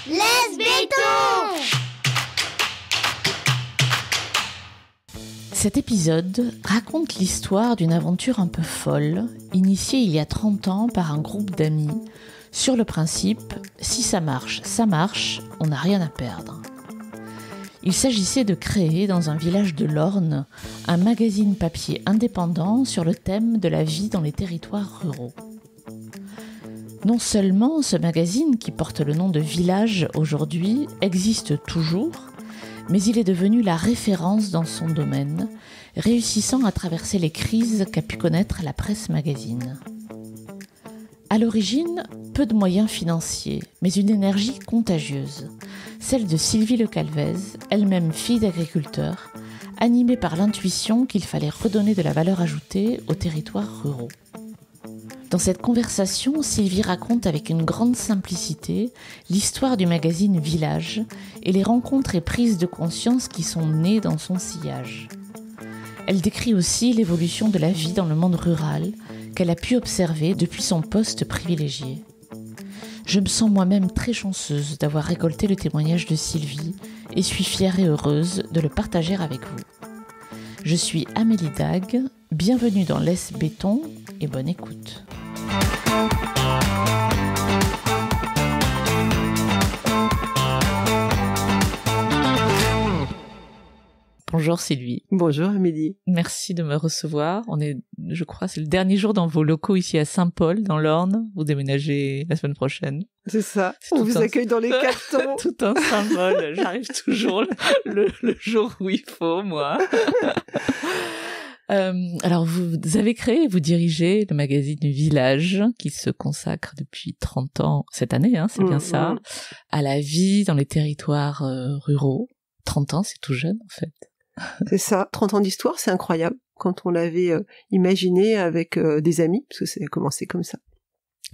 Laisse béton! Cet épisode raconte l'histoire d'une aventure un peu folle, initiée il y a 30 ans par un groupe d'amis, sur le principe « si ça marche, on n'a rien à perdre ». Il s'agissait de créer dans un village de l'Orne un magazine papier indépendant sur le thème de la vie dans les territoires ruraux. Non seulement ce magazine, qui porte le nom de Village aujourd'hui, existe toujours, mais il est devenu la référence dans son domaine, réussissant à traverser les crises qu'a pu connaître la presse magazine. À l'origine, peu de moyens financiers, mais une énergie contagieuse, celle de Sylvie Le Calvez, elle-même fille d'agriculteur, animée par l'intuition qu'il fallait redonner de la valeur ajoutée aux territoires ruraux. Dans cette conversation, Sylvie raconte avec une grande simplicité l'histoire du magazine Village et les rencontres et prises de conscience qui sont nées dans son sillage. Elle décrit aussi l'évolution de la vie dans le monde rural qu'elle a pu observer depuis son poste privilégié. Je me sens moi-même très chanceuse d'avoir récolté le témoignage de Sylvie et suis fière et heureuse de le partager avec vous. Je suis Amélie Dague, bienvenue dans Laisse béton et bonne écoute. Bonjour Sylvie. Bonjour Amélie. Merci de me recevoir. Je crois, c'est le dernier jour dans vos locaux ici à Saint-Paul, dans l'Orne. Vous déménagez la semaine prochaine. C'est ça. On vous accueille dans les cartons. Tout un symbole. J'arrive toujours le jour où il faut, moi. Alors, vous avez créé et vous dirigez le magazine Village, qui se consacre depuis 30 ans, cette année, c'est bien ça, à la vie dans les territoires ruraux. 30 ans, c'est tout jeune, en fait. C'est ça. 30 ans d'histoire, c'est incroyable. Quand on l'avait imaginé avec des amis, parce que ça a commencé comme ça,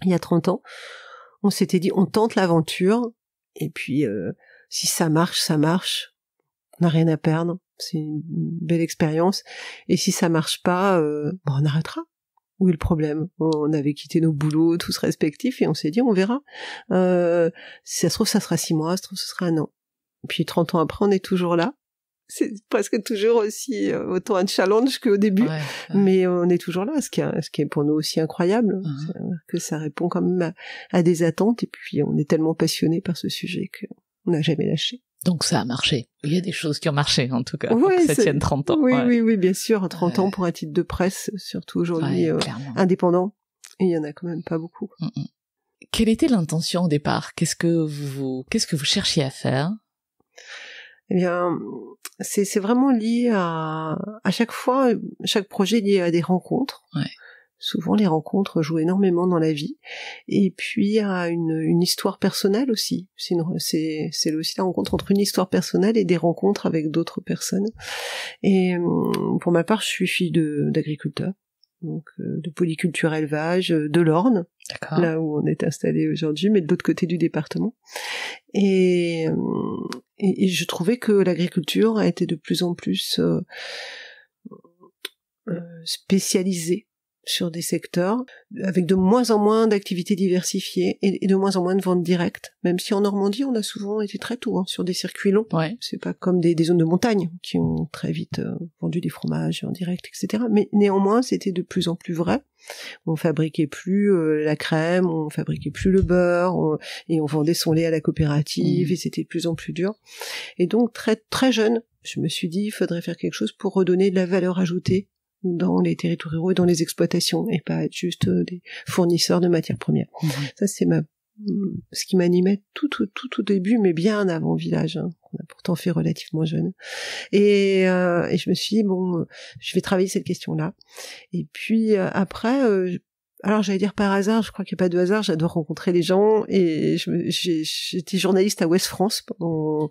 il y a 30 ans, on s'était dit, on tente l'aventure, et puis si ça marche, on n'a rien à perdre. C'est une belle expérience. Et si ça marche pas, on arrêtera. Où est le problème? On avait quitté nos boulots tous respectifs et on s'est dit, on verra. Si ça se trouve, ça sera 6 mois, ça se trouve, ce sera 1 an. Et puis 30 ans après, on est toujours là. C'est presque toujours aussi autant un challenge qu'au début. Ouais. Mais on est toujours là, ce qui est pour nous aussi incroyable. Que ça répond quand même à des attentes. Et puis, on est tellement passionnés par ce sujet qu'on n'a jamais lâché. Donc ça a marché. Il y a des choses qui ont marché, en tout cas, pour que ça tienne 30 ans. Oui, bien sûr. 30 ans pour un titre de presse, surtout aujourd'hui indépendant. Et il y en a quand même pas beaucoup. Quelle était l'intention au départ? Qu'est-ce que vous cherchiez à faire? Eh bien, c'est vraiment lié à chaque fois, chaque projet lié à des rencontres. Ouais. Souvent, les rencontres jouent énormément dans la vie. Et puis, à une histoire personnelle aussi. C'est aussi la rencontre entre une histoire personnelle et des rencontres avec d'autres personnes. Et pour ma part, je suis fille d'agriculteur. Donc, de polyculture élevage, de l'Orne. D'accord. Là où on est installé aujourd'hui, mais de l'autre côté du département. Et je trouvais que l'agriculture a été de plus en plus spécialisée sur des secteurs, avec de moins en moins d'activités diversifiées et de moins en moins de ventes directes. Même si en Normandie, on a souvent été très tôt sur des circuits longs. Ouais. C'est pas comme des zones de montagne qui ont très vite vendu des fromages en direct, etc. Mais néanmoins, c'était de plus en plus vrai. On fabriquait plus la crème, on fabriquait plus le beurre, et on vendait son lait à la coopérative, et c'était de plus en plus dur. Et donc, très, très jeune, je me suis dit, il faudrait faire quelque chose pour redonner de la valeur ajoutée dans les territoires ruraux et dans les exploitations, et pas être juste des fournisseurs de matières premières. Ça, c'est ce qui m'animait tout au début, mais bien avant Village, qu'on a pourtant fait relativement jeune. Et je me suis dit, je vais travailler cette question-là. Et puis après, alors j'allais dire par hasard, je crois qu'il n'y a pas de hasard, j'adore rencontrer les gens, et j'étais journaliste à Ouest France pendant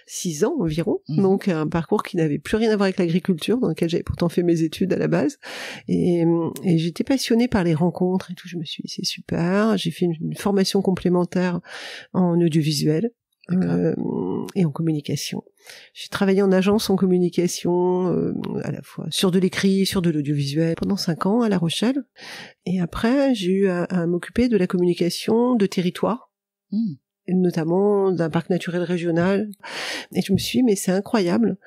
6 ans environ, donc un parcours qui n'avait plus rien à voir avec l'agriculture, dans lequel j'avais pourtant fait mes études à la base, et j'étais passionnée par les rencontres et tout. Je me suis dit, c'est super. J'ai fait une formation complémentaire en audiovisuel et en communication. J'ai travaillé en agence en communication, à la fois sur de l'écrit, sur de l'audiovisuel, pendant 5 ans à La Rochelle. Et après, j'ai eu à m'occuper de la communication de territoire. notamment d'un parc naturel régional. Et je me suis dit, mais c'est incroyable.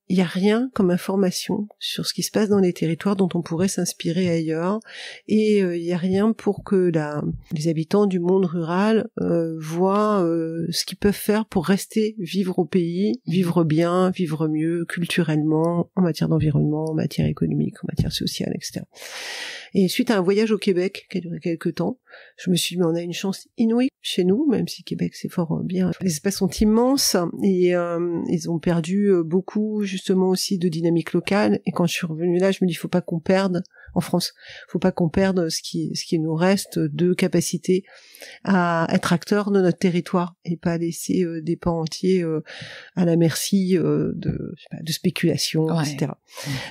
Il n'y a rien comme information sur ce qui se passe dans les territoires dont on pourrait s'inspirer ailleurs, et il n'y a rien pour que les habitants du monde rural voient ce qu'ils peuvent faire pour rester vivre au pays, vivre bien, vivre mieux culturellement, en matière d'environnement, en matière économique, en matière sociale, etc. Et suite à un voyage au Québec qui a duré quelques temps, je me suis dit, mais on a une chance inouïe chez nous, même si Québec c'est fort bien. Les espaces sont immenses et ils ont perdu beaucoup justement aussi de dynamique locale. Et quand je suis revenue là, je me dis, faut pas qu'on perde en France, faut pas qu'on perde ce qui nous reste de capacité à être acteurs de notre territoire et pas laisser des pans entiers à la merci de spéculation, etc.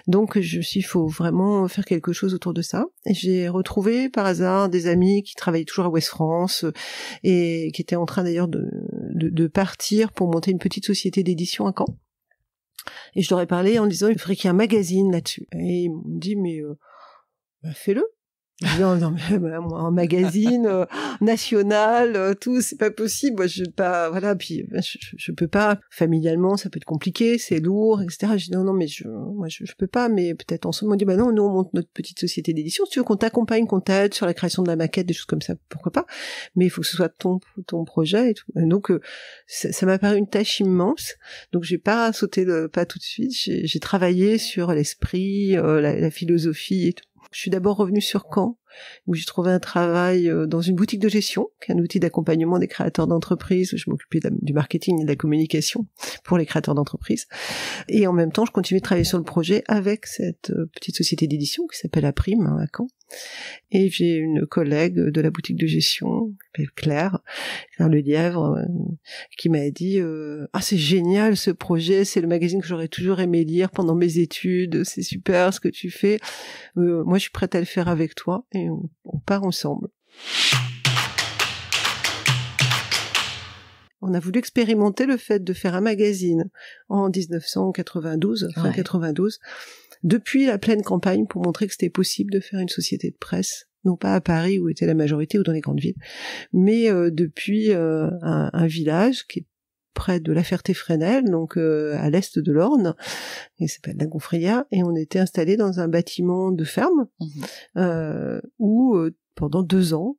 Donc je me suis dit, il faut vraiment faire quelque chose autour de ça. Et j'ai retrouvé par hasard des amis qui travaillaient toujours à Ouest France et qui étaient en train d'ailleurs de partir pour monter une petite société d'édition à Caen. Et je leur ai parlé en disant, il faudrait qu'il y ait un magazine là-dessus. Et ils m'ont dit, mais fais-le. Non, mais moi, un magazine national, tout, c'est pas possible. Moi, je peux pas, voilà. Puis je peux pas. Familialement, ça peut être compliqué, c'est lourd, etc. Je dis non, mais je peux pas. Mais peut-être ensemble, on dit bah non, nous on monte notre petite société d'édition. Si tu veux qu'on t'accompagne, qu'on t'aide sur la création de la maquette, des choses comme ça, pourquoi pas. Mais il faut que ce soit ton projet et tout. Et donc ça m'a paru une tâche immense. Donc j'ai pas sauté le pas tout de suite. J'ai travaillé sur l'esprit, la philosophie et tout. Je suis d'abord revenue sur Caen, où j'ai trouvé un travail dans une boutique de gestion, qui est un outil d'accompagnement des créateurs d'entreprises, où je m'occupais du marketing et de la communication pour les créateurs d'entreprises. Et en même temps, je continuais de travailler sur le projet avec cette petite société d'édition qui s'appelle Aprime, à Caen. Et j'ai une collègue de la boutique de gestion, qui s'appelle Claire Lelièvre, qui m'a dit c'est génial ce projet, c'est le magazine que j'aurais toujours aimé lire pendant mes études, c'est super ce que tu fais, moi je suis prête à le faire avec toi, et on part ensemble. On a voulu expérimenter le fait de faire un magazine en 1992, fin 92, depuis la pleine campagne, pour montrer que c'était possible de faire une société de presse, non pas à Paris où était la majorité ou dans les grandes villes, mais depuis un village qui est près de La Ferté-Fresnel, donc à l'est de l'Orne, il s'appelle La Gonfrière, et on était installés dans un bâtiment de ferme où pendant 2 ans,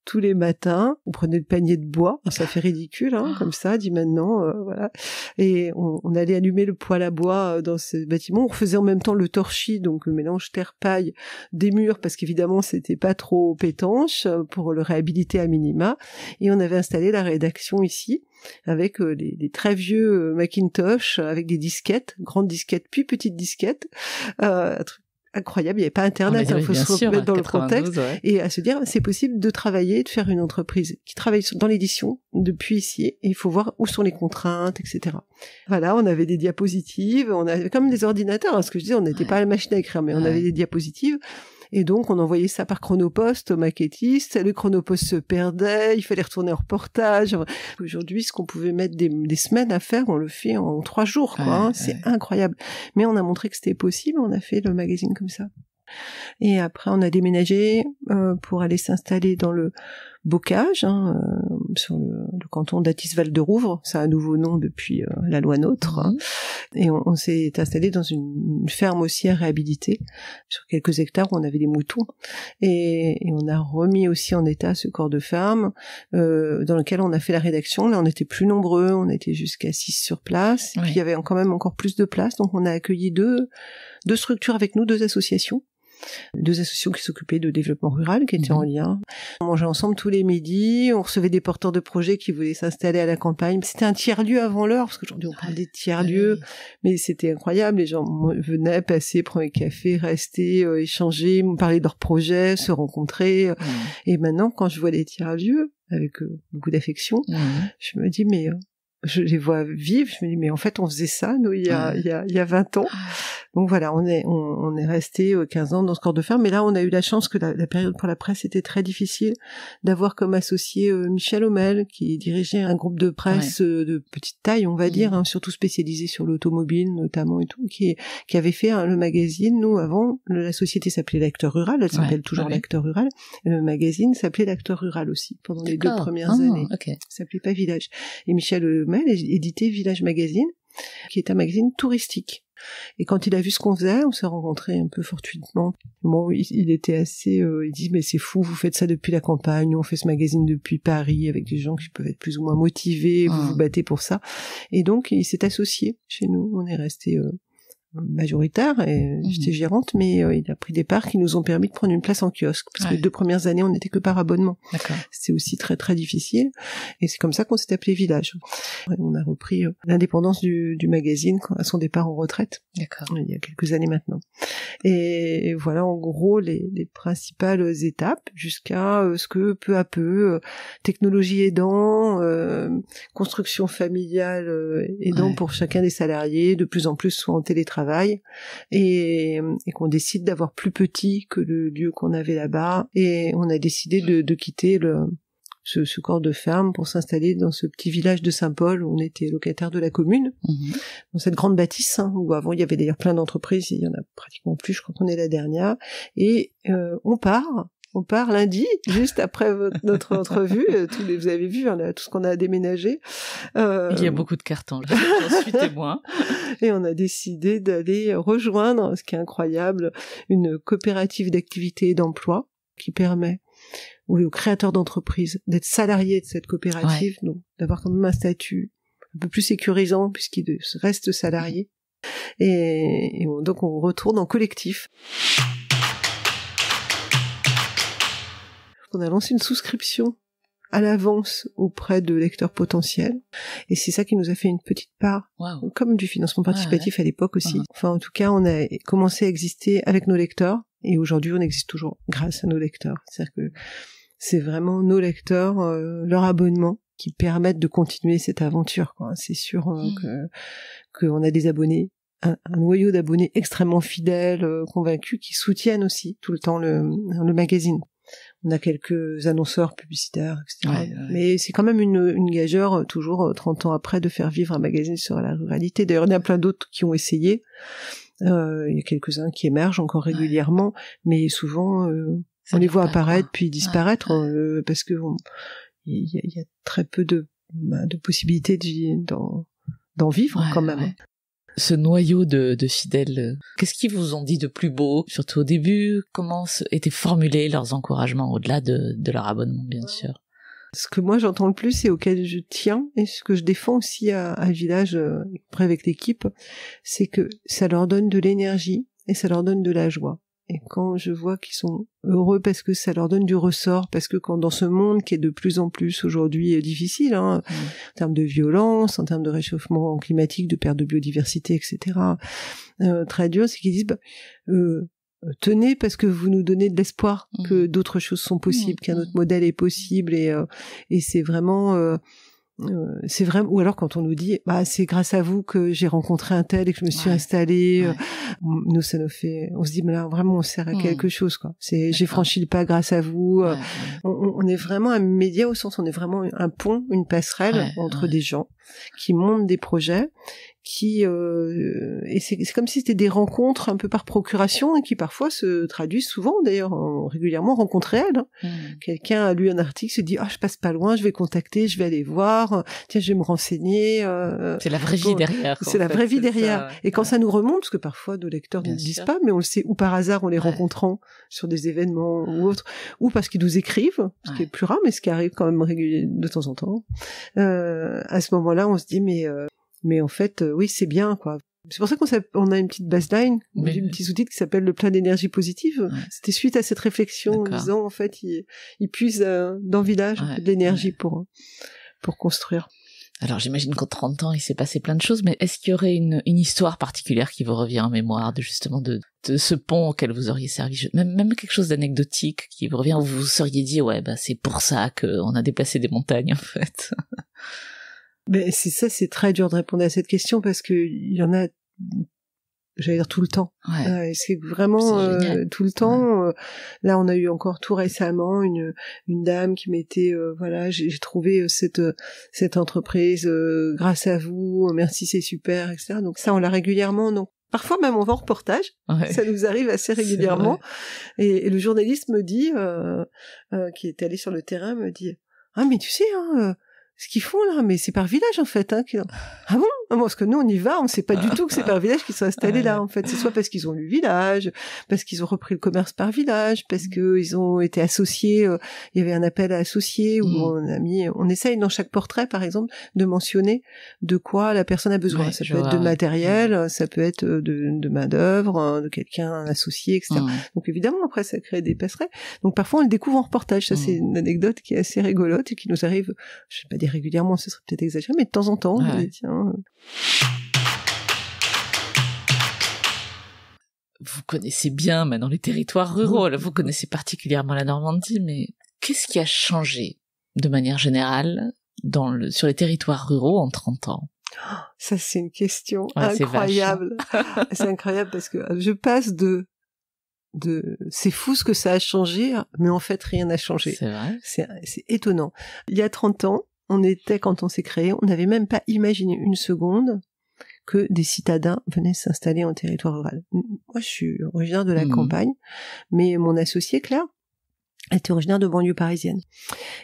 tous les matins, on prenait le panier de bois, ça fait ridicule, comme ça, dit maintenant, voilà, et on allait allumer le poêle à bois dans ce bâtiment. On faisait en même temps le torchis, donc le mélange terre-paille des murs, parce qu'évidemment c'était pas trop étanche, pour le réhabiliter à minima, et on avait installé la rédaction ici, avec des très vieux Macintosh, avec des disquettes, grandes disquettes, puis petites disquettes, incroyable, il n'y avait pas internet, il faut se remettre dans le contexte, et à se dire, c'est possible de travailler, de faire une entreprise qui travaille dans l'édition depuis ici, et il faut voir où sont les contraintes, etc. Voilà, on avait des diapositives, on avait comme des ordinateurs, ce que je disais, on n'était pas à la machine à écrire, mais on avait des diapositives, et donc on envoyait ça par chronopost au maquettiste, le chronopost se perdait, il fallait retourner en reportage. Aujourd'hui, ce qu'on pouvait mettre des semaines à faire, on le fait en 3 jours, quoi, c'est incroyable. Mais on a montré que c'était possible, on a fait le magazine comme ça. Et après, on a déménagé pour aller s'installer dans le Bocage, sur le canton d'Athis-Val-de-Rouvre. C'est un nouveau nom depuis la loi NOTRe. Et on s'est installé dans une ferme aussi à réhabiliter, sur quelques hectares où on avait des moutons. Et on a remis aussi en état ce corps de ferme, dans lequel on a fait la rédaction. Là, on était plus nombreux, on était jusqu'à 6 sur place. Et puis, il y avait quand même encore plus de place. Donc, on a accueilli deux structures avec nous, 2 associations. 2 associations qui s'occupaient de développement rural, qui étaient en lien. On mangeait ensemble tous les midis, on recevait des porteurs de projets qui voulaient s'installer à la campagne. C'était un tiers-lieu avant l'heure, parce qu'aujourd'hui on parle des tiers-lieux, mais c'était incroyable. Les gens venaient, passer, prendre un café, rester, échanger, me parler de leurs projets, se rencontrer. Et maintenant, quand je vois les tiers-lieux, avec beaucoup d'affection, je me dis, mais je les vois vivre, je me dis mais en fait on faisait ça nous il y a 20 ans. Donc voilà, on est resté 15 ans dans ce corps de ferme, mais là on a eu la chance que la période pour la presse était très difficile, d'avoir comme associé Michel Hommel qui dirigeait un groupe de presse de petite taille, on va dire, hein, surtout spécialisé sur l'automobile notamment et tout, qui avait fait le magazine. Nous avant, la société s'appelait L'Acteur Rural, elle s'appelle toujours L'Acteur Rural, et le magazine s'appelait L'Acteur Rural aussi pendant les 2 premières années. Ça s'appelait pas Village. Et Michel Hommel éditait Village Magazine, qui est un magazine touristique. Et quand il a vu ce qu'on faisait, on s'est rencontrés un peu fortuitement. Bon, il était assez, il dit mais c'est fou, vous faites ça depuis la campagne, on fait ce magazine depuis Paris avec des gens qui peuvent être plus ou moins motivés, vous vous battez pour ça. Et donc il s'est associé chez nous, on est resté majoritaire et j'étais gérante, mais il a pris des parts qui nous ont permis de prendre une place en kiosque parce que les 2 premières années on n'était que par abonnement. C'était aussi très très difficile et c'est comme ça qu'on s'est appelé Village. On a repris l'indépendance du magazine à son départ en retraite il y a quelques années maintenant. Et voilà en gros les principales étapes jusqu'à ce que peu à peu technologie aidant, construction familiale aidant pour chacun des salariés, de plus en plus soit en télétravail et qu'on décide d'avoir plus petit que le lieu qu'on avait là-bas, et on a décidé de quitter ce corps de ferme pour s'installer dans ce petit village de Saint-Paul où on était locataire de la commune, dans cette grande bâtisse où avant il y avait d'ailleurs plein d'entreprises, il y en a pratiquement plus, je crois qu'on est la dernière, et on part lundi, juste après notre entrevue. Vous avez vu, tout ce qu'on a déménagé. Il y a beaucoup de cartons, j'en suis témoin. Et on a décidé d'aller rejoindre, ce qui est incroyable, une coopérative d'activité et d'emploi qui permet aux créateurs d'entreprises d'être salariés de cette coopérative, donc d'avoir quand même un statut un peu plus sécurisant puisqu'ils restent salariés. Et donc on retourne en collectif. On a lancé une souscription à l'avance auprès de lecteurs potentiels, et c'est ça qui nous a fait une petite part, comme du financement participatif à l'époque aussi. Enfin, en tout cas, on a commencé à exister avec nos lecteurs, et aujourd'hui, on existe toujours grâce à nos lecteurs. C'est-à-dire que c'est vraiment nos lecteurs, leur abonnement, qui permettent de continuer cette aventure, quoi. C'est sûr qu'on a des abonnés, un noyau d'abonnés extrêmement fidèles, convaincus, qui soutiennent aussi tout le temps le magazine. On a quelques annonceurs publicitaires, etc. Mais c'est quand même une gageure, toujours 30 ans après, de faire vivre un magazine sur la ruralité. D'ailleurs, il y en a plein d'autres qui ont essayé. Il y a quelques-uns qui émergent encore régulièrement, mais souvent, on les voit apparaître puis disparaître, parce que il y a très peu de possibilités d'en vivre quand même. Ce noyau de fidèles, qu'est-ce qu'ils vous ont dit de plus beau, surtout au début? Comment étaient formulés leurs encouragements, au-delà de leur abonnement, bien sûr? Ce que moi j'entends le plus et auquel je tiens, et ce que je défends aussi à Village, après avec l'équipe, c'est que ça leur donne de l'énergie et ça leur donne de la joie. Et quand je vois qu'ils sont heureux parce que ça leur donne du ressort, parce que quand dans ce monde qui est de plus en plus aujourd'hui difficile, en termes de violence, en termes de réchauffement climatique, de perte de biodiversité, etc., très dur, c'est qu'ils disent tenez parce que vous nous donnez de l'espoir que d'autres choses sont possibles, qu'un autre modèle est possible, et c'est vraiment c'est vrai. Ou alors quand on nous dit c'est grâce à vous que j'ai rencontré un tel et que je me suis installée, nous ça nous fait, on se dit mais là vraiment on sert à quelque chose, quoi. C'est j'ai franchi le pas grâce à vous. On est vraiment un média au sens, on est vraiment un pont, une passerelle entre des gens qui montent des projets, et c'est comme si c'était des rencontres un peu par procuration et qui parfois se traduisent souvent d'ailleurs régulièrement rencontres réelles. Quelqu'un a lu un article, se dit je passe pas loin, je vais contacter, je vais aller voir, tiens je vais me renseigner. C'est la vraie vie derrière. C'est la vraie vie derrière. Et quand ça nous remonte, parce que parfois nos lecteurs ne le disent pas, mais on le sait ou par hasard en les rencontrant sur des événements ou autres, ou parce qu'ils nous écrivent, ce qui est plus rare mais ce qui arrive quand même régulièrement de temps en temps. À ce moment-là on se dit mais en fait, oui, c'est bien, quoi. C'est pour ça qu'on a une petite baseline, un petit sous-titre qui s'appelle le plein d'énergie positive. C'était suite à cette réflexion en disant, en fait, il puise dans le village de l'énergie pour construire. Alors j'imagine qu'en 30 ans, il s'est passé plein de choses, mais est-ce qu'il y aurait une histoire particulière qui vous revient en mémoire de ce pont auquel vous auriez servi, même quelque chose d'anecdotique qui vous revient, où vous vous seriez dit, c'est pour ça qu'on a déplacé des montagnes, en fait? Ben c'est très dur de répondre à cette question parce que il y en a, j'allais dire tout le temps. C'est vraiment tout le temps. Là, on a eu encore tout récemment une dame qui m'était voilà, j'ai trouvé cette entreprise grâce à vous, merci, c'est super, etc. Donc ça, on l'a régulièrement. Donc parfois même on va en reportage, ça nous arrive assez régulièrement. Et le journaliste me dit, qui est allé sur le terrain, me dit, ah mais tu sais, ce qu'ils font là, mais c'est par village en fait. Ah bon? Parce que nous on y va, on sait pas du tout que c'est par village qu'ils sont installés là en fait. C'est soit parce qu'ils ont lu village, parce qu'ils ont repris le commerce par village, parce que ils ont été associés. Il y avait un appel à associer où on essaye dans chaque portrait par exemple de mentionner de quoi la personne a besoin. Ça peut être de matériel, ça peut être de main d'œuvre, de quelqu'un associé, etc. Donc évidemment après ça crée des passerelles. Donc parfois on le découvre en reportage. Ça c'est une anecdote qui est assez rigolote et qui nous arrive, je sais pas dire régulièrement, ce serait peut-être exagéré, mais de temps en temps. On dit, tiens. Vous connaissez bien maintenant les territoires ruraux, là, vous connaissez particulièrement la Normandie, mais qu'est-ce qui a changé de manière générale sur les territoires ruraux en 30 ans? Ça c'est une question incroyable. C'est incroyable parce que je passe de c'est fou ce que ça a changé, mais en fait rien n'a changé. C'est vrai. C'est étonnant. Il y a 30 ans, quand on s'est créé, on n'avait même pas imaginé une seconde que des citadins venaient s'installer en territoire rural. Moi, je suis originaire de la campagne, mais mon associée, Claire, était originaire de banlieue parisienne.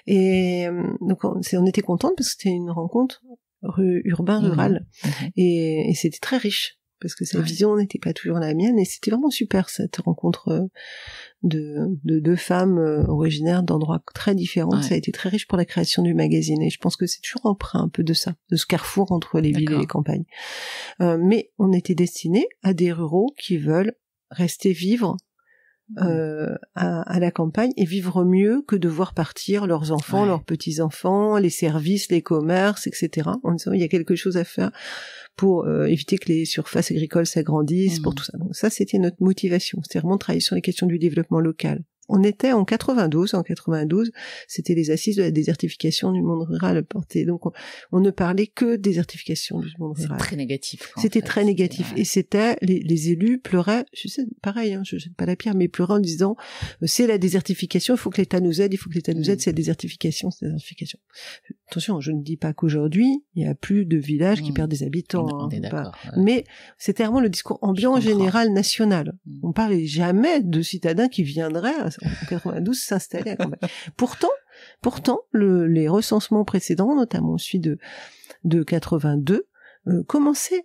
Et donc, on était contente parce que c'était une rencontre urbain-rural. Et c'était très riche, parce que sa vision n'était pas toujours la mienne, et c'était vraiment super, cette rencontre de deux femmes originaires d'endroits très différents. Ça a été très riche pour la création du magazine, et je pense que c'est toujours emprunt un peu de ça, de ce carrefour entre les villes et les campagnes. Mais on était destinés à des ruraux qui veulent rester vivre à la campagne et vivre mieux que de voir partir leurs enfants, leurs petits-enfants, les services, les commerces, etc. En disant, il y a quelque chose à faire pour éviter que les surfaces agricoles s'agrandissent, pour tout ça. Donc ça, c'était notre motivation. C'était vraiment de travailler sur les questions du développement local. On était en 92. En 92, c'était les assises de la désertification du monde rural portées. Donc, on ne parlait que désertification du monde rural. C'est très négatif. C'était très négatif. Et c'était, les élus pleuraient, je sais, pareil, je jette pas la pierre, mais pleuraient en disant, c'est la désertification, il faut que l'État nous aide, c'est la désertification, c'est la désertification. Attention, je ne dis pas qu'aujourd'hui, il y a plus de villages qui perdent des habitants. On est d'accord. Mais c'était vraiment le discours ambiant général national. On parlait jamais de citadins qui viendraient en 92 s'installer à campagne. Pourtant, les recensements précédents, notamment celui de 82, commençaient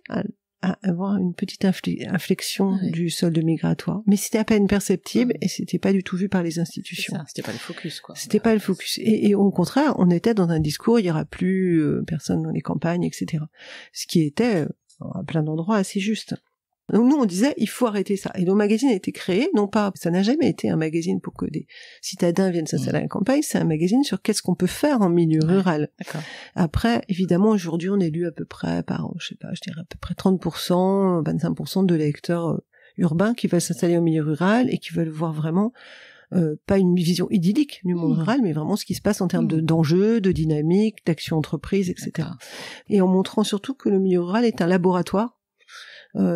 à avoir une petite inflexion du solde migratoire. Mais c'était à peine perceptible et c'était pas du tout vu par les institutions. C'était pas le focus, quoi. C'était pas le focus. Et au contraire, on était dans un discours, il y aura plus personne dans les campagnes, etc. Ce qui était à plein d'endroits assez juste. Donc nous, on disait, il faut arrêter ça. Et le magazine a été créé, non pas, ça n'a jamais été un magazine pour que des citadins viennent s'installer à la campagne, c'est un magazine sur qu'est-ce qu'on peut faire en milieu rural. D'accord. Après, évidemment, aujourd'hui, on est lu à peu près par, je dirais à peu près 30%, 25% de lecteurs urbains qui veulent s'installer au milieu rural et qui veulent voir vraiment pas une vision idyllique du monde rural, mais vraiment ce qui se passe en termes d'enjeux, de dynamique, d'action entreprise, etc. D'accord. Et en montrant surtout que le milieu rural est un laboratoire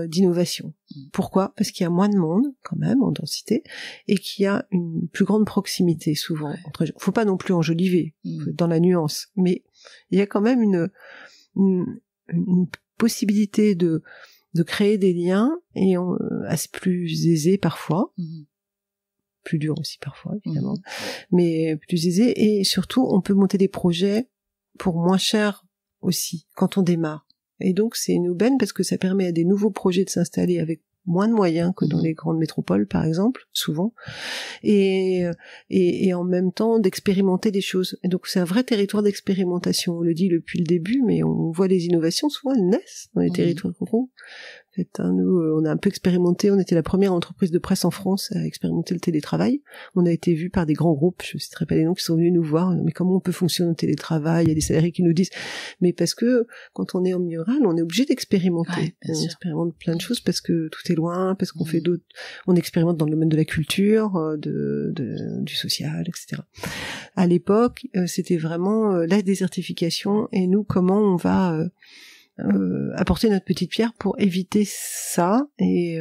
d'innovation. Pourquoi? Parce qu'il y a moins de monde, quand même, en densité, et qu'il y a une plus grande proximité, souvent. Faut pas non plus enjoliver, dans la nuance, mais il y a quand même une possibilité de créer des liens, et assez plus aisé parfois, plus dur aussi parfois, évidemment, mais plus aisé, et surtout, on peut monter des projets pour moins cher aussi, quand on démarre. Et donc, c'est une aubaine parce que ça permet à des nouveaux projets de s'installer avec moins de moyens que dans les grandes métropoles, par exemple, souvent, et en même temps d'expérimenter des choses. Et donc, c'est un vrai territoire d'expérimentation. On le dit depuis le début, mais on voit les innovations, souvent elles naissent dans les territoires ruraux, En fait, nous, on a un peu expérimenté, on était la première entreprise de presse en France à expérimenter le télétravail. On a été vus par des grands groupes, je ne citerai pas les noms, qui sont venus nous voir, mais comment on peut fonctionner au télétravail? Il y a des salariés qui nous disent, mais parce que quand on est en milieu rural, on est obligé d'expérimenter. On expérimente plein de choses parce que tout est loin, parce qu'on fait d'autres, on expérimente dans le domaine de la culture, du social, etc. À l'époque, c'était vraiment la désertification, et nous, comment on va apporter notre petite pierre pour éviter ça et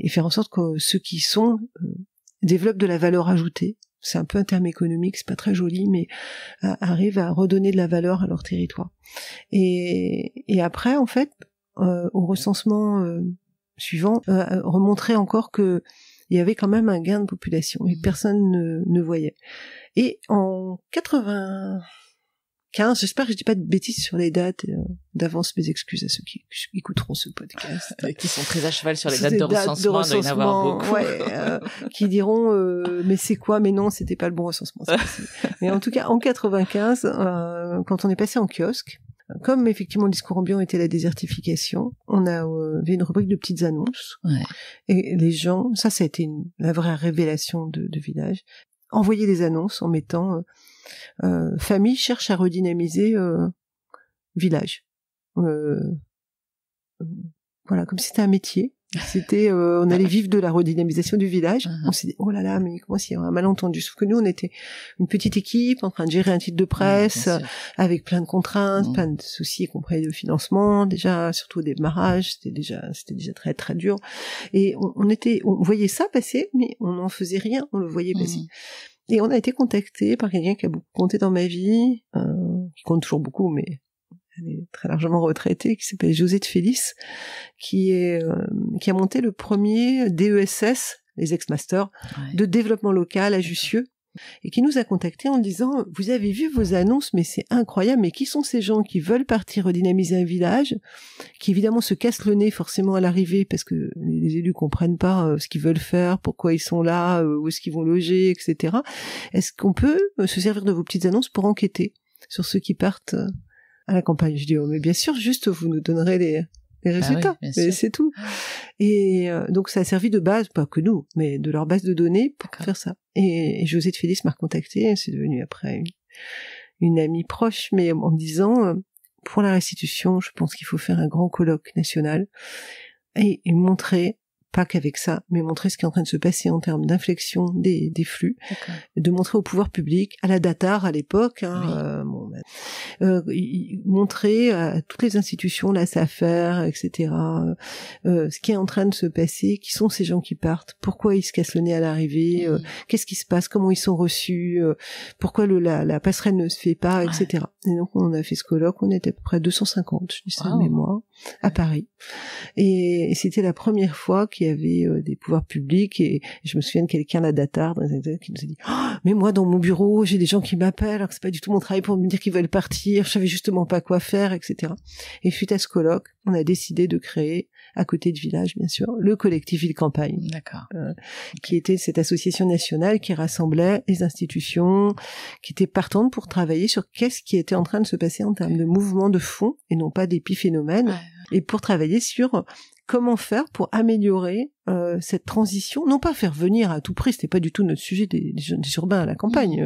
faire en sorte que ceux qui sont développent de la valeur ajoutée. C'est un peu un terme économique, c'est pas très joli, mais arrivent à redonner de la valeur à leur territoire. Et après, en fait, au recensement suivant, remontrer encore que il y avait quand même un gain de population et personne ne voyait. Et en 95, j'espère que je dis pas de bêtises sur les dates, d'avance mes excuses à ceux qui écouteront ce podcast. Qui sont très à cheval sur les dates de recensement, il doit y en avoir beaucoup. Qui diront, mais c'est quoi? Mais non, c'était pas le bon recensement. Mais en tout cas, en 95, quand on est passé en kiosque, comme effectivement le discours ambiant était la désertification, on avait une rubrique de petites annonces. Ouais. Et les gens, ça a été la vraie révélation de village, envoyer des annonces en mettant famille cherche à redynamiser village. Voilà, comme si c'était un métier. C'était, on allait vivre de la redynamisation du village. On s'est dit, oh là là, mais comment s'il y a un malentendu? Sauf que nous, on était une petite équipe en train de gérer un titre de presse, avec plein de contraintes, plein de soucis, y compris de financement, déjà, surtout au démarrage, c'était déjà très, très dur. Et on voyait ça passer, mais on n'en faisait rien, on le voyait passer. Et on a été contacté par quelqu'un qui a beaucoup compté dans ma vie, qui compte toujours beaucoup, mais elle est très largement retraitée, qui s'appelle José de Félix, qui a monté le premier DESS, les ex-masters, de développement local à Jussieu, et qui nous a contactés en disant, vous avez vu vos annonces, mais c'est incroyable, mais qui sont ces gens qui veulent partir redynamiser un village, qui évidemment se cassent le nez forcément à l'arrivée, parce que les élus comprennent pas ce qu'ils veulent faire, pourquoi ils sont là, où est-ce qu'ils vont loger, etc. Est-ce qu'on peut se servir de vos petites annonces pour enquêter sur ceux qui partent à la campagne? Je dis, oh, mais bien sûr, juste vous nous donnerez les résultats, c'est tout. Et donc ça a servi de base, pas que nous, mais de leur base de données pour faire ça. Et José de Félix m'a recontacté, c'est devenu après une amie proche, mais en me disant, pour la restitution, je pense qu'il faut faire un grand colloque national et montrer, pas qu'avec ça, mais montrer ce qui est en train de se passer en termes d'inflexion des flux, de montrer au pouvoir public, à la DATAR à l'époque, montrer à toutes les institutions, la SAFER, etc., ce qui est en train de se passer, qui sont ces gens qui partent, pourquoi ils se cassent le nez à l'arrivée, qu'est-ce qui se passe, comment ils sont reçus, pourquoi la passerelle ne se fait pas, etc. Et donc on a fait ce colloque, on était à peu près 250, je dis ça de mémoire, à Paris. Et c'était la première fois qu'il y avait des pouvoirs publics, et je me souviens de quelqu'un à la DATAR qui nous a dit, mais moi dans mon bureau j'ai des gens qui m'appellent alors que c'est pas du tout mon travail pour me dire qu'ils veulent partir, je savais justement pas quoi faire, etc. Et suite à ce colloque, on a décidé de créer, à côté de Village bien sûr, le collectif Ville Campagne, qui était cette association nationale qui rassemblait les institutions, qui étaient partantes pour travailler sur qu'est-ce qui était en train de se passer en termes de mouvement de fond et non pas d'épiphénomènes, et pour travailler sur comment faire pour améliorer cette transition, non pas faire venir à tout prix, c'était pas du tout notre sujet des urbains à la campagne.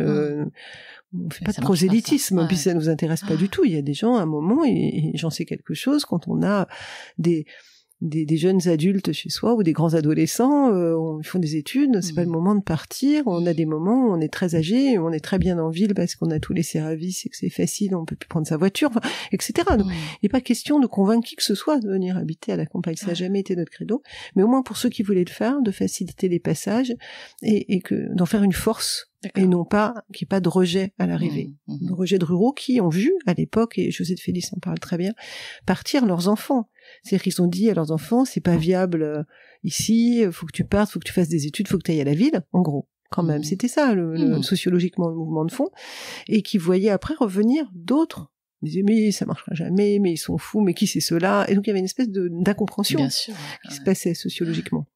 On fait pas de prosélytisme, puis ça nous intéresse pas du tout. Il y a des gens à un moment, et j'en sais quelque chose, quand on a des jeunes adultes chez soi ou des grands adolescents, ils font des études, c'est pas le moment de partir. On a des moments où on est très âgé, on est très bien en ville parce qu'on a tous les services et que c'est facile, on peut plus prendre sa voiture, etc. Donc, il n'est pas question de convaincre qui que ce soit de venir habiter à la campagne. Ça n'a jamais été notre credo. Mais au moins pour ceux qui voulaient le faire, de faciliter les passages et d'en faire une force. Et non pas qu'il n'y ait pas de rejet à l'arrivée. De rejet de ruraux qui ont vu, à l'époque, et José de Félix en parle très bien, partir leurs enfants. C'est-à-dire qu'ils ont dit à leurs enfants, c'est pas viable ici, faut que tu partes, faut que tu fasses des études, faut que tu ailles à la ville, en gros. Quand même, c'était ça, sociologiquement, le mouvement de fond. Et qui voyaient après revenir d'autres. Ils disaient, mais ça marchera jamais, mais ils sont fous, mais qui c'est ceux-là? Et donc il y avait une espèce d'incompréhension qui se passait sociologiquement.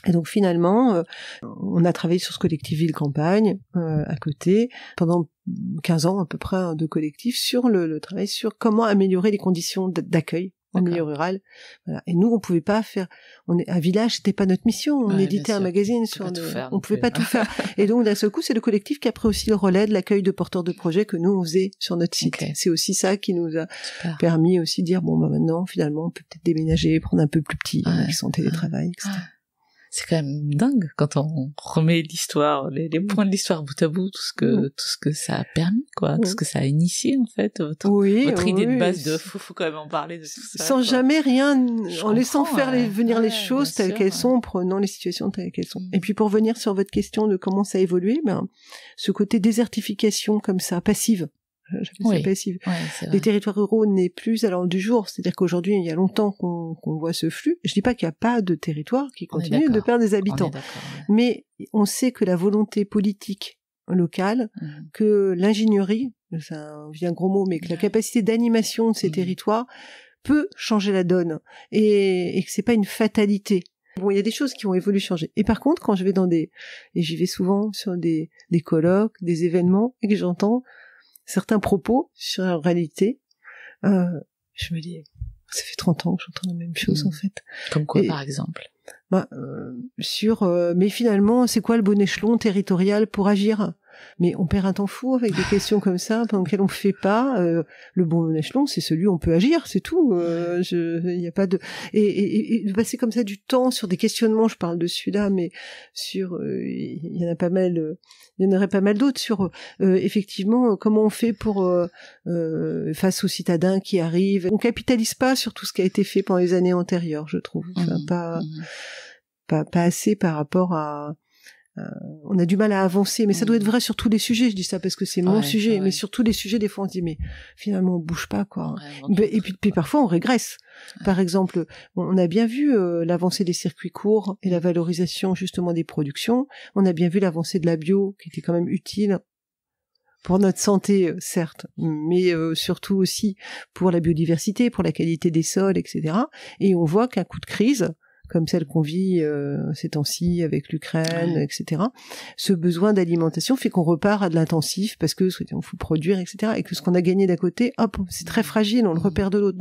Et donc finalement, on a travaillé sur ce collectif Ville Campagne à côté pendant 15 ans à peu près de collectif sur le travail sur comment améliorer les conditions d'accueil en milieu rural. Voilà. Et nous, on pouvait pas faire. Un village, c'était pas notre mission. On éditait un magazine on pouvait pas tout faire. Et donc, d'un seul coup, c'est le collectif qui a pris aussi le relais de l'accueil de porteurs de projets que nous on faisait sur notre site. C'est aussi ça qui nous a permis aussi de dire maintenant, finalement, on peut peut-être déménager, prendre un peu plus petit, qui sont en télétravail, etc. C'est quand même dingue quand on remet l'histoire, les points de l'histoire bout à bout, tout ce que ça a permis, quoi, tout ce que ça a initié, en fait, votre idée de base de faut quand même en parler de tout ça. Sans jamais rien, en laissant venir les choses telles qu'elles sont, en prenant les situations telles qu'elles sont. Et puis pour revenir sur votre question de comment ça a évolué, ce côté désertification comme ça, passive. J'appelle ça passive. Les territoires ruraux n'est plus à l'ordre du jour. C'est-à-dire qu'aujourd'hui, il y a longtemps qu'on voit ce flux. Je dis pas qu'il n'y a pas de territoire qui continue de perdre des habitants. Mais on sait que la volonté politique locale, que l'ingénierie, c'est un vieux gros mot, mais que la capacité d'animation de ces territoires peut changer la donne. Et que c'est pas une fatalité. Bon, il y a des choses qui ont évolué, changé. Et par contre, quand je vais et j'y vais souvent sur des colloques, des événements, et que j'entends certains propos sur la réalité, je me dis, ça fait 30 ans que j'entends la même chose, en fait. Comme quoi, par exemple? Mais finalement, c'est quoi le bon échelon territorial pour agir? Mais on perd un temps fou avec des questions comme ça, pendant lesquelles on ne fait pas. Le bon échelon, c'est celui où on peut agir, c'est tout. Il n'y a pas de... Et de passer comme ça du temps sur des questionnements, je parle de celui-là, mais il y en a pas mal... il y en aurait pas mal d'autres sur, effectivement, comment on fait pour... face aux citadins qui arrivent. On capitalise pas sur tout ce qui a été fait pendant les années antérieures, je trouve. Enfin, pas assez par rapport à... on a du mal à avancer, mais ça doit être vrai sur tous les sujets. Je dis ça parce que c'est mon sujet, mais sur tous les sujets, des fois on se dit mais finalement on bouge pas, quoi. Et puis parfois on régresse. Par exemple, on a bien vu l'avancée des circuits courts et la valorisation justement des productions. On a bien vu l'avancée de la bio qui était quand même utile pour notre santé, certes, mais surtout aussi pour la biodiversité, pour la qualité des sols, etc. Et on voit qu'un coup de crise comme celle qu'on vit ces temps-ci avec l'Ukraine, etc. Ce besoin d'alimentation fait qu'on repart à de l'intensif parce que il faut produire, etc. Et que ce qu'on a gagné d'un côté, hop, c'est très fragile, on le repère de l'autre.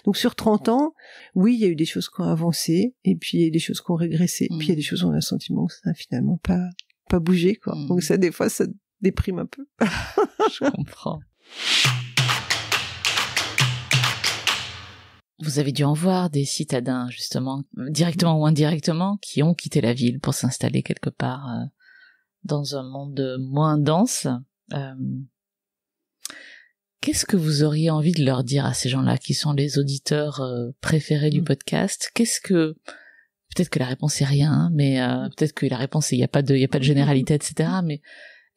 Donc sur 30 ans, oui, il y a eu des choses qui ont avancé, et puis il y a eu des choses qui ont régressé, puis il y a des choses où on a le sentiment que ça n'a finalement pas bougé, quoi. Donc ça, des fois, ça déprime un peu. Je comprends. Vous avez dû en voir des citadins, justement, directement ou indirectement, qui ont quitté la ville pour s'installer quelque part dans un monde moins dense. Qu'est-ce que vous auriez envie de leur dire à ces gens-là, qui sont les auditeurs préférés du podcast? Peut-être que la réponse est rien, hein, mais peut-être que la réponse c'est il y a pas de généralité, etc. Mais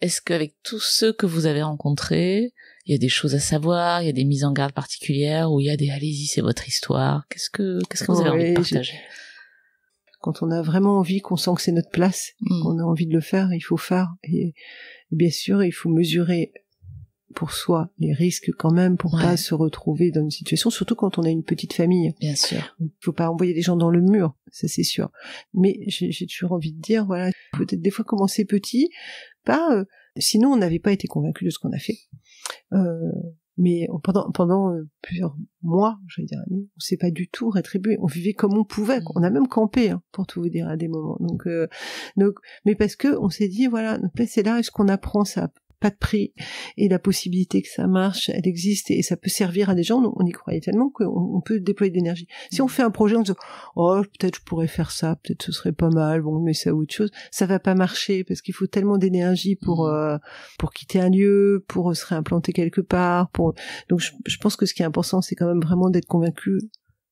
est-ce qu'avec tous ceux que vous avez rencontrés, il y a des choses à savoir, il y a des mises en garde particulières, ou il y a des allez-y, c'est votre histoire? Qu'est-ce que vous avez envie de partager? Quand on a vraiment envie, qu'on sent que c'est notre place, qu'on a envie de le faire, il faut faire. Et bien sûr, il faut mesurer pour soi les risques quand même, pour pas se retrouver dans une situation, surtout quand on a une petite famille. Bien sûr. Il faut pas envoyer des gens dans le mur, ça c'est sûr. Mais j'ai toujours envie de dire, voilà, peut-être des fois commencer petit, sinon on n'avait pas été convaincu de ce qu'on a fait. Mais pendant plusieurs mois, je vais dire années, on s'est pas du tout rétribué. On vivait comme on pouvait. On a même campé, pour tout vous dire, à des moments. Donc, mais parce que on s'est dit, voilà, notre place est là, est-ce qu'on apprend ça? Pas de prix, et la possibilité que ça marche, elle existe, et ça peut servir à des gens. On y croyait tellement qu'on peut déployer de l'énergie. Si on fait un projet, on se dit, oh, peut-être je pourrais faire ça, peut-être ce serait pas mal, bon, mais ça ou autre chose, ça va pas marcher, parce qu'il faut tellement d'énergie pour quitter un lieu, pour se réimplanter quelque part, donc je pense que ce qui est important, c'est quand même vraiment d'être convaincu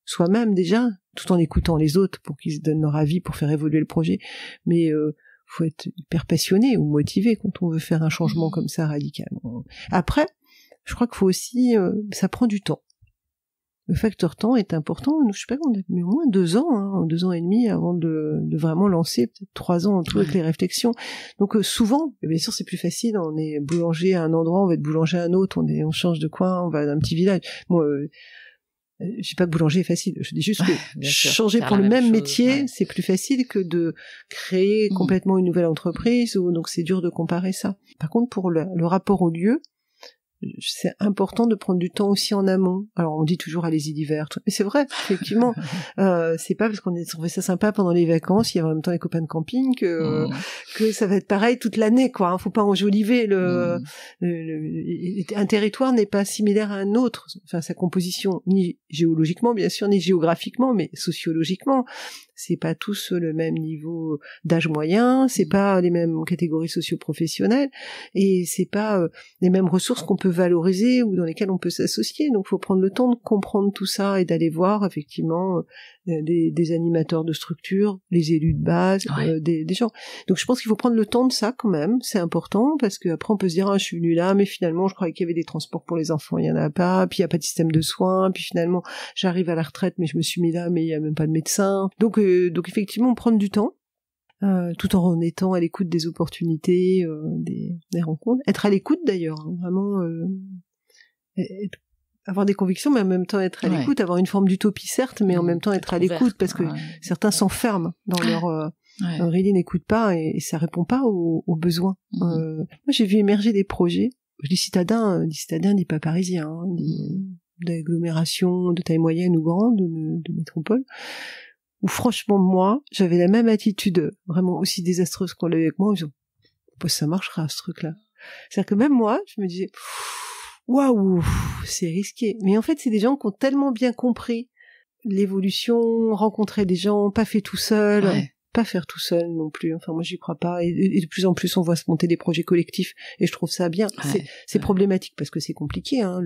soi-même déjà, tout en écoutant les autres pour qu'ils se donnent leur avis pour faire évoluer le projet, mais faut être hyper passionné ou motivé quand on veut faire un changement comme ça radical. Après, je crois qu'il faut aussi, ça prend du temps. Le facteur temps est important. Je sais pas, on a mis au moins 2 ans, 2 ans et demi avant de vraiment lancer, peut-être 3 ans en tout avec les réflexions. Donc souvent, bien sûr c'est plus facile, on est boulanger à un endroit, on va être boulanger à un autre, on change de coin, on va dans un petit village. Moi, je dis pas que boulanger est facile, je dis juste que changer pour le même métier, c'est plus facile que de créer complètement une nouvelle entreprise, donc c'est dur de comparer ça. Par contre, pour le rapport au lieu, c'est important de prendre du temps aussi en amont. Alors on dit toujours allez-y l'hiver, mais c'est vrai, effectivement. C'est pas parce qu'on a trouvé ça sympa pendant les vacances, il y a en même temps les copains de camping que ça va être pareil toute l'année, quoi. Hein. Faut pas enjoliver un territoire n'est pas similaire à un autre. Enfin, sa composition, ni géologiquement bien sûr, ni géographiquement, mais sociologiquement. C'est pas tous le même niveau d'âge moyen, c'est pas les mêmes catégories socio-professionnelles, et c'est pas les mêmes ressources qu'on peut valoriser ou dans lesquelles on peut s'associer. Donc, faut prendre le temps de comprendre tout ça et d'aller voir effectivement des animateurs de structure, les élus de base, des gens. Donc, je pense qu'il faut prendre le temps de ça quand même. C'est important parce que après on peut se dire je suis venu là, mais finalement je croyais qu'il y avait des transports pour les enfants, il y en a pas. Puis il y a pas de système de soins. Puis finalement j'arrive à la retraite, mais je me suis mis là, mais il y a même pas de médecin. Donc effectivement, prendre du temps, tout en étant à l'écoute des opportunités, des rencontres. Être à l'écoute d'ailleurs, hein, vraiment avoir des convictions, mais en même temps être à l'écoute, avoir une forme d'utopie certes, mais en même temps être à l'écoute, parce que certains s'enferment dans leur Aurélie n'écoute pas et ça répond pas aux besoins. Moi, j'ai vu émerger des projets. Je dis citadins, dis pas parisiens, hein, d'agglomérations de taille moyenne ou grande, de métropole. Où franchement, moi, j'avais la même attitude, vraiment aussi désastreuse qu'on l'avait avec moi, en disant, ça marchera, ce truc-là. C'est-à-dire que même moi, je me disais, waouh, c'est risqué. Mais en fait, c'est des gens qui ont tellement bien compris l'évolution, rencontrer des gens, pas fait tout seul, pas faire tout seul non plus. Enfin, moi, j'y crois pas. Et de plus en plus, on voit se monter des projets collectifs, et je trouve ça bien. C'est problématique parce que c'est compliqué, hein,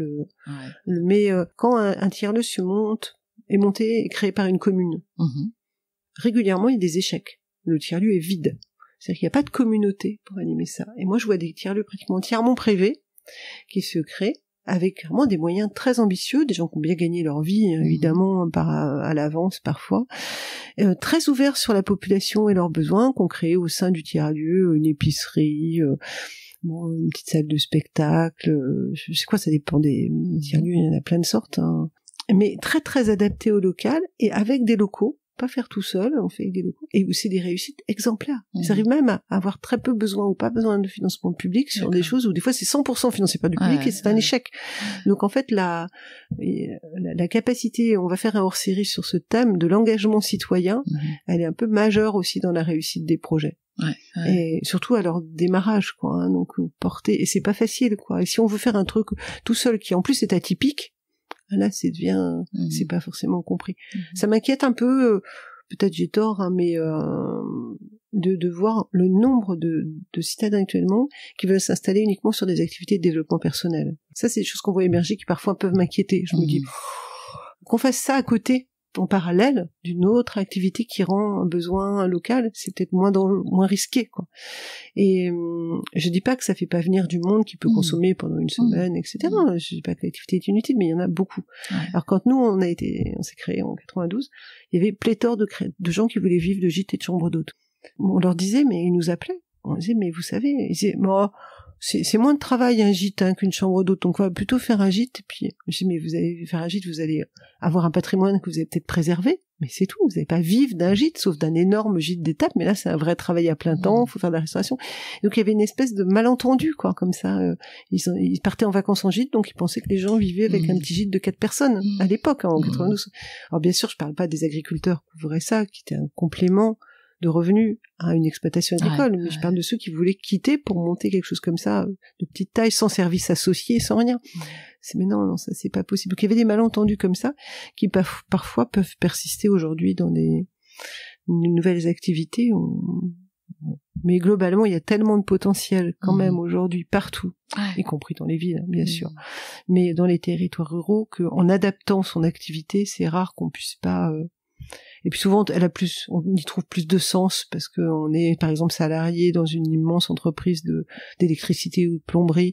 mais quand un tiers-lieu se monte, est monté et créé par une commune. Régulièrement, il y a des échecs. Le tiers-lieu est vide. C'est-à-dire qu'il n'y a pas de communauté pour animer ça. Et moi, je vois des tiers-lieux pratiquement entièrement privés qui se créent avec vraiment des moyens très ambitieux, des gens qui ont bien gagné leur vie, évidemment, à l'avance parfois, très ouverts sur la population et leurs besoins, qu'on crée au sein du tiers-lieu, une épicerie, une petite salle de spectacle, je sais quoi, ça dépend des tiers-lieux, il y en a plein de sortes, hein. Mais très très adapté au local et avec des locaux, pas faire tout seul, on fait avec des locaux, et où c'est des réussites exemplaires. Ils arrivent même à avoir très peu besoin ou pas besoin de financement public sur des choses où des fois c'est 100% financé par du public et c'est un échec. Donc en fait la capacité, on va faire un hors-série sur ce thème de l'engagement citoyen, elle est un peu majeure aussi dans la réussite des projets. Et surtout à leur démarrage, quoi, hein, donc porter, et c'est pas facile, quoi. Et si on veut faire un truc tout seul qui en plus est atypique, là, c'est pas forcément compris. Ça m'inquiète un peu, peut-être j'ai tort, hein, mais de voir le nombre de citadins actuellement qui veulent s'installer uniquement sur des activités de développement personnel. Ça, c'est des choses qu'on voit émerger qui parfois peuvent m'inquiéter. Je me dis qu'on fasse ça à côté, en parallèle d'une autre activité qui rend un besoin local, c'est peut-être moins risqué, quoi. Et je dis pas que ça fait pas venir du monde qui peut consommer pendant une semaine, etc. Je dis pas que l'activité est inutile, mais il y en a beaucoup. Alors quand nous on s'est créé en 92, il y avait pléthore de gens qui voulaient vivre de gîtes et de chambres d'hôtes. On leur disait, mais ils nous appelaient. On disait, mais vous savez, ils disaient, c'est moins de travail un gîte qu'une chambre d'hôte, donc on va plutôt faire un gîte. Et puis je dis, mais vous allez faire un gîte, vous allez avoir un patrimoine que vous allez peut-être préserver, mais c'est tout. Vous n'allez pas vivre d'un gîte, sauf d'un énorme gîte d'étape. Mais là, c'est un vrai travail à plein temps. Faut faire de la restauration. Donc il y avait une espèce de malentendu, quoi, comme ça. Ils partaient en vacances en gîte, donc ils pensaient que les gens vivaient avec un petit gîte de 4 personnes à l'époque, hein, en 92. Alors bien sûr, je parle pas des agriculteurs qui ouvraient ça, qui était un complément de revenus à une exploitation agricole, mais je parle de ceux qui voulaient quitter pour monter quelque chose comme ça, de petite taille, sans service associé, sans rien. Mais non, ça c'est pas possible. Donc il y avait des malentendus comme ça, qui parfois peuvent persister aujourd'hui dans des nouvelles activités. Mais globalement, il y a tellement de potentiel quand même aujourd'hui, partout, y compris dans les villes, bien sûr. Mais dans les territoires ruraux, qu'en adaptant son activité, c'est rare qu'on puisse pas... Et puis souvent, on y trouve plus de sens parce qu'on est, par exemple, salarié dans une immense entreprise d'électricité ou de plomberie,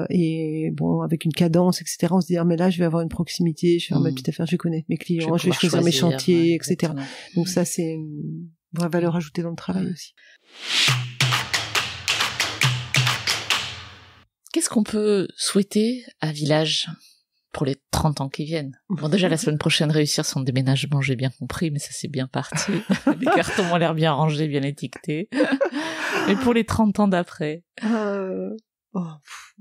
et bon, avec une cadence, etc. On se dit, mais là, je vais avoir une proximité, je vais faire ma petite affaire, je vais connaître mes clients, je vais choisir mes chantiers, etc. Donc ça, c'est une vraie valeur ajoutée dans le travail aussi. Qu'est-ce qu'on peut souhaiter à Village pour les 30 ans qui viennent? Bon, déjà, la semaine prochaine, réussir son déménagement, j'ai bien compris, mais ça, c'est bien parti. Les cartons ont l'air bien rangés, bien étiquetés. Mais pour les 30 ans d'après?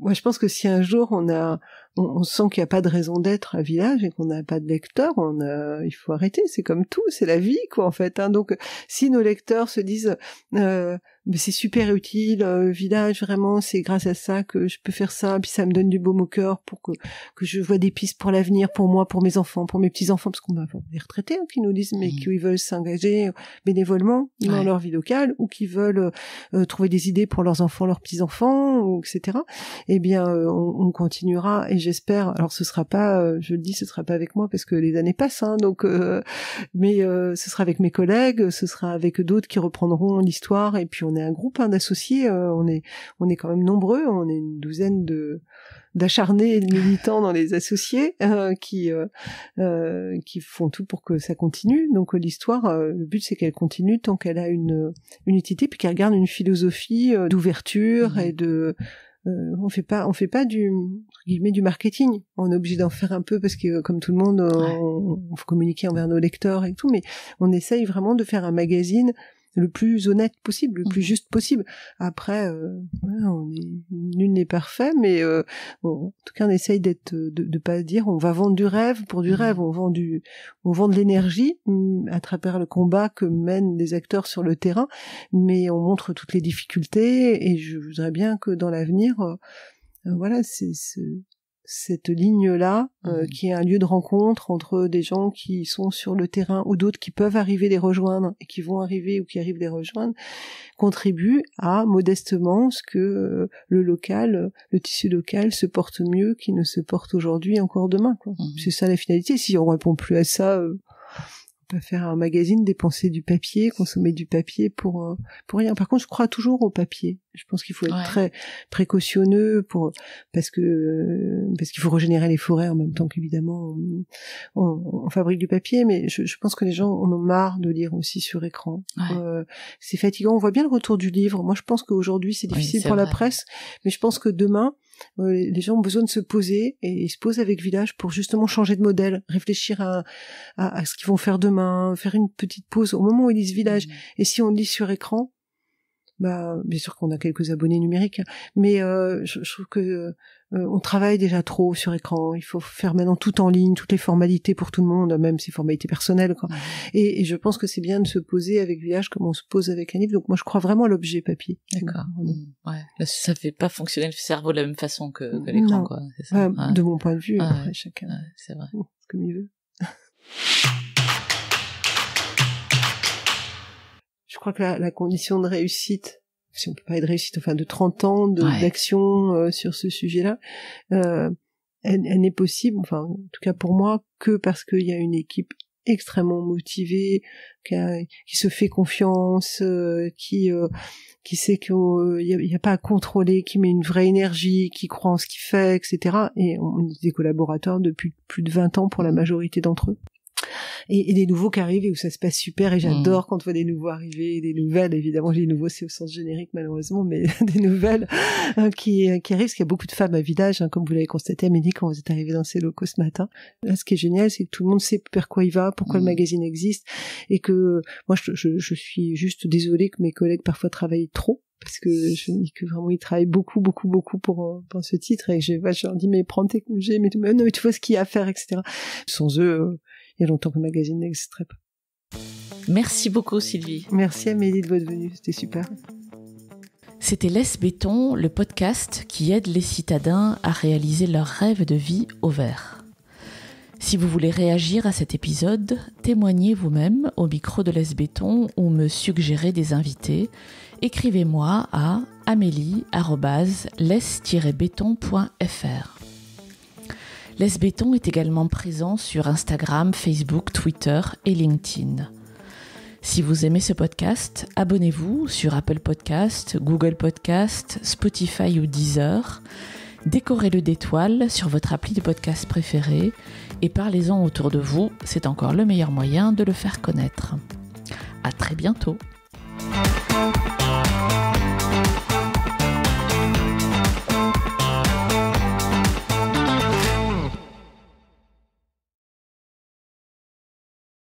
Moi, je pense que si un jour on sent qu'il n'y a pas de raison d'être à Village et qu'on n'a pas de lecteurs, il faut arrêter. C'est comme tout, c'est la vie, quoi, en fait. Hein. Donc, si nos lecteurs se disent, mais c'est super utile, Village, vraiment, c'est grâce à ça que je peux faire ça, puis ça me donne du baume au cœur pour que je vois des pistes pour l'avenir, pour moi, pour mes enfants, pour mes petits-enfants, parce qu'on a des retraités qui nous disent, mais qui veulent s'engager bénévolement dans leur vie locale, ou qui veulent trouver des idées pour leurs enfants, leurs petits-enfants, ou etc. Eh bien, on continuera, et j'espère, alors ce sera pas, je le dis, ce sera pas avec moi, parce que les années passent, hein, donc, mais ce sera avec mes collègues, ce sera avec d'autres qui reprendront l'histoire, et puis on est un groupe d'associés, on est quand même nombreux, on est une douzaine d'acharnés et de militants dans les associés qui font tout pour que ça continue. Donc l'histoire, le but c'est qu'elle continue tant qu'elle a une utilité, puis qu'elle garde une philosophie d'ouverture et de on fait pas du marketing. On est obligé d'en faire un peu parce que comme tout le monde, on faut communiquer envers nos lecteurs et tout, mais on essaye vraiment de faire un magazine le plus honnête possible, le plus juste possible. Après, nul n'est parfait, mais en tout cas, on essaye de pas dire on va vendre du rêve pour du rêve. On vend de l'énergie à travers le combat que mènent les acteurs sur le terrain, mais on montre toutes les difficultés. Et je voudrais bien que dans l'avenir, voilà, c'est cette ligne-là, qui est un lieu de rencontre entre des gens qui sont sur le terrain ou d'autres qui peuvent arriver les rejoindre et qui vont arriver ou qui arrivent les rejoindre, contribue à modestement ce que le tissu local se porte mieux qu'il ne se porte aujourd'hui encore demain, quoi. C'est ça la finalité. Si on répond plus à ça, on peut faire un magazine, dépenser du papier, consommer du papier pour rien. Par contre, je crois toujours au papier. Je pense qu'il faut être très précautionneux parce qu'il faut régénérer les forêts en même temps qu'évidemment on fabrique du papier, mais je pense que les gens en ont marre de lire aussi sur écran. C'est fatigant. On voit bien le retour du livre. Moi, je pense qu'aujourd'hui c'est difficile pour la presse, mais je pense que demain les gens ont besoin de se poser et ils se posent avec Village pour justement changer de modèle, réfléchir à ce qu'ils vont faire demain, faire une petite pause au moment où ils lisent Village. Et si on lit sur écran, bah bien sûr qu'on a quelques abonnés numériques, mais je trouve que on travaille déjà trop sur écran. Il faut faire maintenant tout en ligne, toutes les formalités pour tout le monde, même ces formalités personnelles, quoi. Et je pense que c'est bien de se poser avec Village comme on se pose avec un livre. Donc moi je crois vraiment à l'objet papier. D'accord. Là, ça fait pas fonctionner le cerveau de la même façon que l'écran, quoi. C'est ça. De mon point de vue, après chacun. C'est vrai. Comme il veut. Je crois que la condition de réussite, si on peut pas être de réussite, enfin de 30 ans d'action sur ce sujet-là, elle n'est possible, enfin en tout cas pour moi, que parce qu'il y a une équipe extrêmement motivée, qui se fait confiance, qui sait qu'il y a pas à contrôler, qui met une vraie énergie, qui croit en ce qu'il fait, etc. Et on est des collaborateurs depuis plus de 20 ans pour la majorité d'entre eux. Et des nouveaux qui arrivent et où ça se passe super, et j'adore quand on voit des nouveaux arriver, des nouvelles, évidemment, les nouveaux c'est au sens générique malheureusement, mais des nouvelles qui arrivent, parce qu'il y a beaucoup de femmes à Village, comme vous l'avez constaté Amélie quand vous êtes arrivée dans ces locaux ce matin. Là, ce qui est génial, c'est que tout le monde sait vers quoi il va, pourquoi le magazine existe, et que moi je suis juste désolée que mes collègues parfois travaillent trop, parce que je me dis que vraiment ils travaillent beaucoup pour ce titre, et je leur dis mais prends tes congés, mais non, mais tu vois ce qu'il y a à faire, etc. Sans eux, il y a longtemps que le magazine n'existerait pas. Merci beaucoup Sylvie. Merci Amélie de votre venue, c'était super. C'était Laisse Béton, le podcast qui aide les citadins à réaliser leurs rêves de vie au vert. Si vous voulez réagir à cet épisode, témoignez vous-même au micro de Laisse Béton ou me suggérez des invités, écrivez-moi à amélie@laisse-béton.fr. Laisse Béton est également présent sur Instagram, Facebook, Twitter et LinkedIn. Si vous aimez ce podcast, abonnez-vous sur Apple Podcast, Google Podcast, Spotify ou Deezer. Décorez-le d'étoiles sur votre appli de podcast préféré et parlez-en autour de vous, c'est encore le meilleur moyen de le faire connaître. À très bientôt.